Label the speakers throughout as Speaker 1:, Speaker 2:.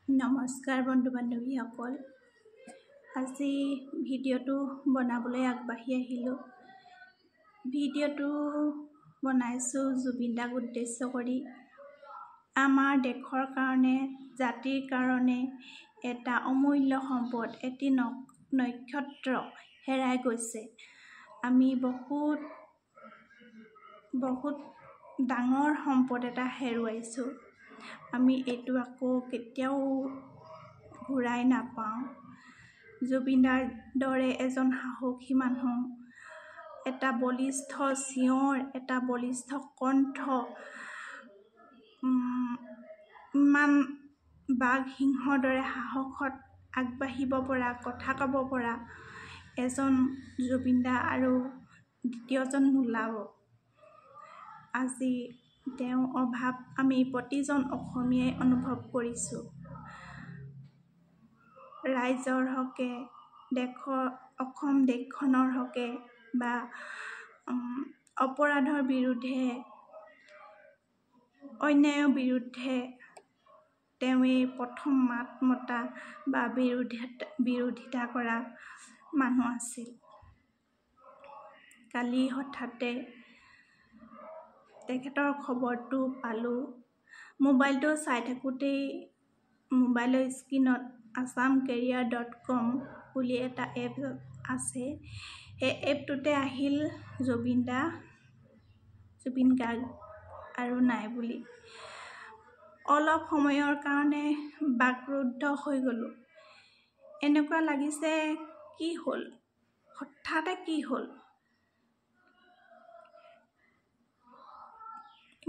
Speaker 1: নমস্কাৰ বন্ধু বান্ধৱীসকল। আজি ভিডিঅ'টো বনাবলৈ আগবাঢ়ি আহিলোঁ। ভিডিঅ'টো বনাইছোঁ জুবিন দাক উদ্দেশ্য কৰি। আমাৰ দেশৰ কাৰণে, জাতিৰ কাৰণে এটা অমূল্য সম্পদ, এটি নক্ষত্ৰ হেৰাই গৈছে। আমি বহুত ডাঙৰ সম্পদ এটা হেৰুৱাইছোঁ। আমি এইটো আকৌ কেতিয়াও ঘূৰাই নাপাওঁ। জুবিন দাৰ দৰে এজন সাহসী মানুহ, এটা বলিষ্ঠ চিঞৰ, এটা বলিষ্ঠ কণ্ঠ, ইমান বাঘ সিংহৰ দৰে সাহসত আগবাঢ়িব পৰা, কথা ক'ব পৰা এজন জুবিন দা আৰু দ্বিতীয়জন নোলাব। আজি তেওঁৰ অভাৱ আমি প্ৰতিজন অসমীয়াই অনুভৱ কৰিছোঁ। ৰাইজৰ হকে, অসম দেশখনৰ হকে বা অপৰাধৰ বিৰুদ্ধে, অন্যায়ৰ বিৰুদ্ধে তেওঁৱেই প্ৰথম মাত মতা বা বিৰোধিতা কৰা মানুহ আছিল। কালি হঠাতে তেখেতৰ খবৰটো পালোঁ। মোবাইলটো চাই থাকোঁতেই মোবাইলৰ স্ক্ৰীণত assamcareer.com বুলি এটা এপ আছে। সেই এপটোতে আহিল জুবিন গাৰ্গ আৰু নাই বুলি। অলপ সময়ৰ কাৰণে বাকৰুদ্ধ হৈ গ'লোঁ। এনেকুৱা লাগিছে কি হ'ল, হঠাতে কি হ'ল,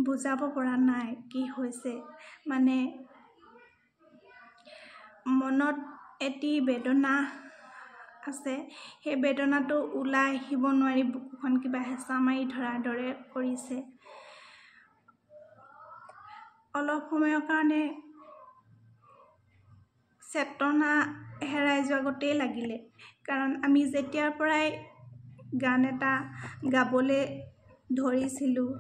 Speaker 1: বুজাব পৰা নাই কি হৈছে। মানে মনত এটি বেদনা আছে, সেই বেদনাটো ওলাই আহিব নোৱাৰি বুকুখন কিবা হেঁচা মাৰি ধৰাৰ দৰে কৰিছে। অলপ সময়ৰ কাৰণে চেতনা হেৰাই যোৱা গতেই লাগিলে। কাৰণ আমি যেতিয়াৰ পৰাই গান এটা গাবলৈ ধৰিছিলোঁ,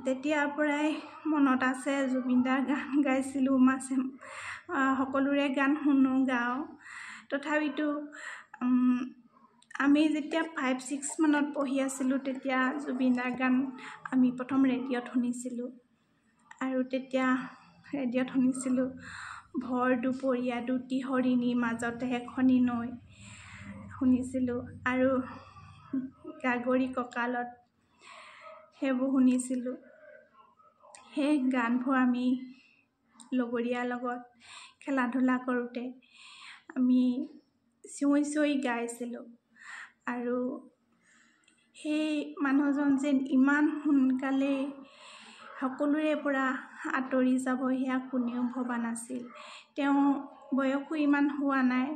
Speaker 1: তেতিয়াৰ পৰাই মনত আছে জুবিন দাৰ গান গাইছিলোঁ। সকলোৰে গান শুনো, গাওঁ। তথাপিতো আমি যেতিয়া 5-6 মানত পঢ়ি আছিলোঁ, তেতিয়া জুবিন দাৰ গান আমি প্ৰথম ৰেডিঅ'ত শুনিছিলোঁ। আৰু তেতিয়া ৰেডিঅ'ত শুনিছিলোঁ ভৰ দুপৰীয়া দুটি হৰিণী মাজতে এখনি নৈ, শুনিছিলোঁ। আৰু গাগৰি কঁকালত, সেইবোৰ শুনিছিলোঁ। সেই গানবোৰ আমি লগৰীয়াৰ লগত খেলা ধূলা কৰোঁতে আমি চিঞৰি চিঞৰি গাইছিলোঁ। আৰু সেই মানুহজন যেন ইমান সোনকালে সকলোৰে পৰা আঁতৰি যাব, সেয়া কোনেও ভবা নাছিল। তেওঁ বয়সো ইমান হোৱা নাই,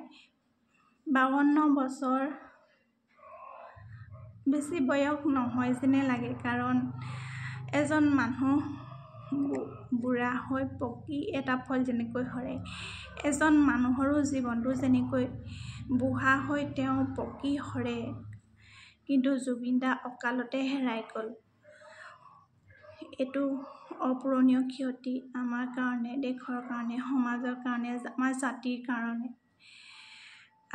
Speaker 1: 52 বছৰ, বেছি বয়স নহয় যেনে লাগে। কাৰণ এজন মানুহ বুঢ়া হৈ পকি এটা ফল যেনেকৈ সৰে, এজন মানুহৰো জীৱনটো যেনেকৈ বুঢ়া হৈ তেওঁ পকি সৰে। কিন্তু জুবিন দা অকালতে হেৰাই গ'ল। এইটো অপূৰণীয় ক্ষতি আমাৰ কাৰণে, দেশৰ কাৰণে, সমাজৰ কাৰণে, আমাৰ জাতিৰ কাৰণে।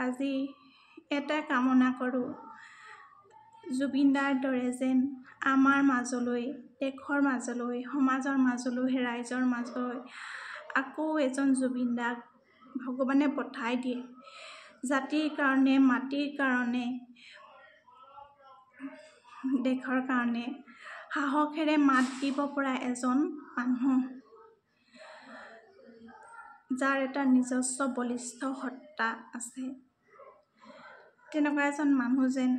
Speaker 1: আজি এটাই কামনা কৰোঁ, জুবিন দাৰ দৰে যেন আমাৰ মাজলৈ, দেশৰ মাজলৈ, সমাজৰ মাজলৈ, ৰাইজৰ মাজলৈ আকৌ এজন জুবিন দাক ভগৱানে পঠাই দিয়ে। জাতিৰ কাৰণে, মাটিৰ কাৰণে, দেশৰ কাৰণে সাহসেৰে মাত দিব পৰা এজন মানুহ, যাৰ এটা নিজস্ব বলিষ্ঠ সত্তা আছে। তেনেকুৱা এজন মানুহ যেন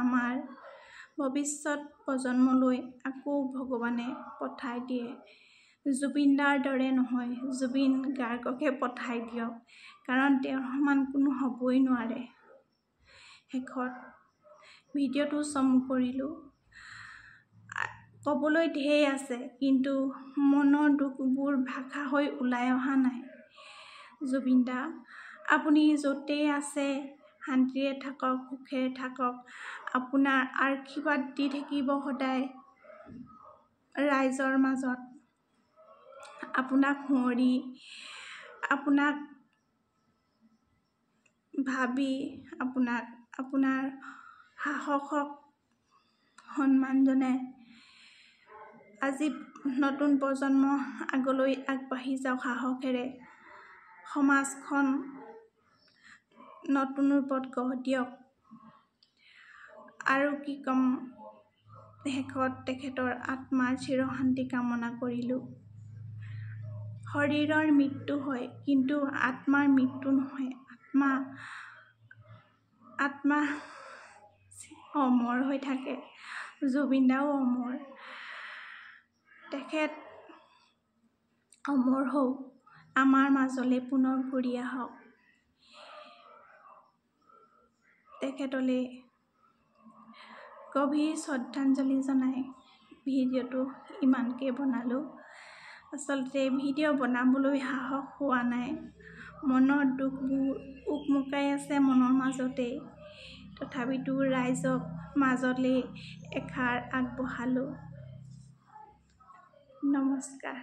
Speaker 1: আমাৰ ভৱিষ্যত প্ৰজন্মলৈ আকৌ ভগৱানে পঠাই দিয়ে। জুবিন দাৰ দৰে নহয়, জুবিন গাৰ্গকে পঠাই দিয়ক। কাৰণ তেওঁৰ সমান কোনো হ'বই নোৱাৰে। শেষত ভিডিঅ'টো চমু কৰিলোঁ। ক'বলৈ ঢেৰ আছে, কিন্তু মনৰ দুখবোৰ ভাষা হৈ ওলাই অহা নাই। জুবিন দা, আপুনি য'তেই আছে শান্তিৰে থাকক, সুখেৰে থাকক। আপোনাৰ আশীৰ্বাদ দি থাকিব সদায় ৰাইজৰ মাজত। আপোনাক সুঁৱৰি আপোনাক ভাবি আপোনাৰ সাহসক সন্মান জনাই আজি নতুন প্ৰজন্ম আগলৈ আগবাঢ়ি যাওক সাহসেৰে। সমাজখন নতুন ৰূপত গঢ় দিয়ক। আৰু কি ক'ম, শেষত তেখেতৰ আত্মাৰ চিৰশান্তি কামনা কৰিলোঁ। শৰীৰৰ মৃত্যু হয়, কিন্তু আত্মাৰ মৃত্যু নহয়। আত্মা অমৰ হৈ থাকে। জুবিন দাও অমৰ। তেখেত অমৰ হওক, আমাৰ মাজলৈ পুনৰ ঘূৰি আহক। তেখেতলৈ গভীৰ শ্ৰদ্ধাঞ্জলি জনাই ভিডিঅ'টো ইমানকৈ বনালোঁ। আচলতে ভিডিঅ' বনাবলৈ সাহস হোৱা নাই। মনৰ দুখবোৰ উকমুকাই আছে মনৰ মাজতেই। তথাপিতো ৰাইজক মাজলৈ এষাৰ আগবঢ়ালোঁ। নমস্কাৰ।